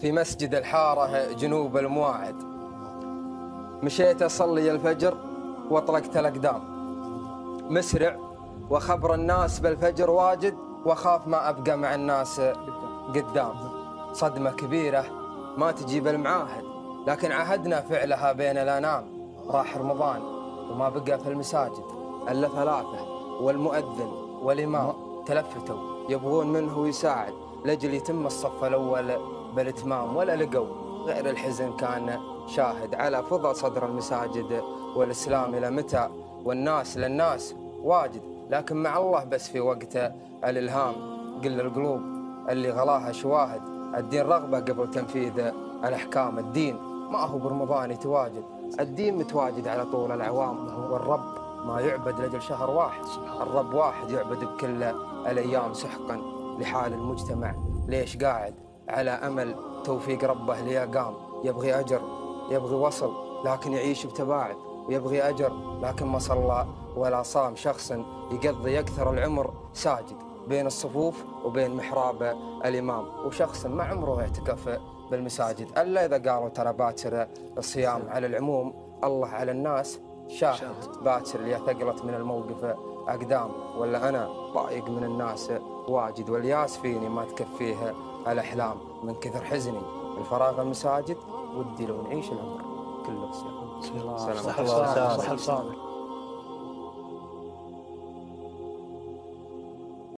في مسجد الحارة جنوب المواعد، مشيت أصلي الفجر وأطلقت الأقدام، مسرع وخبر الناس بالفجر واجد، وأخاف ما أبقى مع الناس قدام. صدمة كبيرة ما تجيب المعاهد، لكن عهدنا فعلها بين الأنام. راح رمضان وما بقى في المساجد إلا 3، والمؤذن والإمام تلفتوا يبغون منه يساعد لجل يتم الصف الأول بالإتمام. ولا لقوا غير الحزن كان شاهد على فضى صدر المساجد والإسلام. إلى متى والناس للناس واجد، لكن مع الله بس في وقت الإلهام. قل القلوب اللي غلاها شواهد، الدين رغبة قبل تنفيذ الأحكام. الدين ما هو برمضان يتواجد، الدين متواجد على طول الأعوام. والرب ما يعبد لجل شهر واحد، الرب واحد يعبد بكل الأيام. سحقا لحال المجتمع ليش قاعد على أمل توفيق ربه ليقام. يبغي أجر يبغي وصل لكن يعيش بتباعد، ويبغي أجر لكن ما صلى ولا صام. شخص يقضي أكثر العمر ساجد بين الصفوف وبين محراب الإمام، وشخص ما عمره اعتكف بالمساجد إلا إذا قالوا ترى باكر الصيام. على العموم الله على الناس شاهد، باكر اللي ثقلت من الموقف أقدام. ولا أنا ضايق من الناس واجد، والياس فيني ما تكفيه الأحلام. من كثر حزني الفراغ المساجد، ودي لو نعيش العمر كله صيام. صح الله.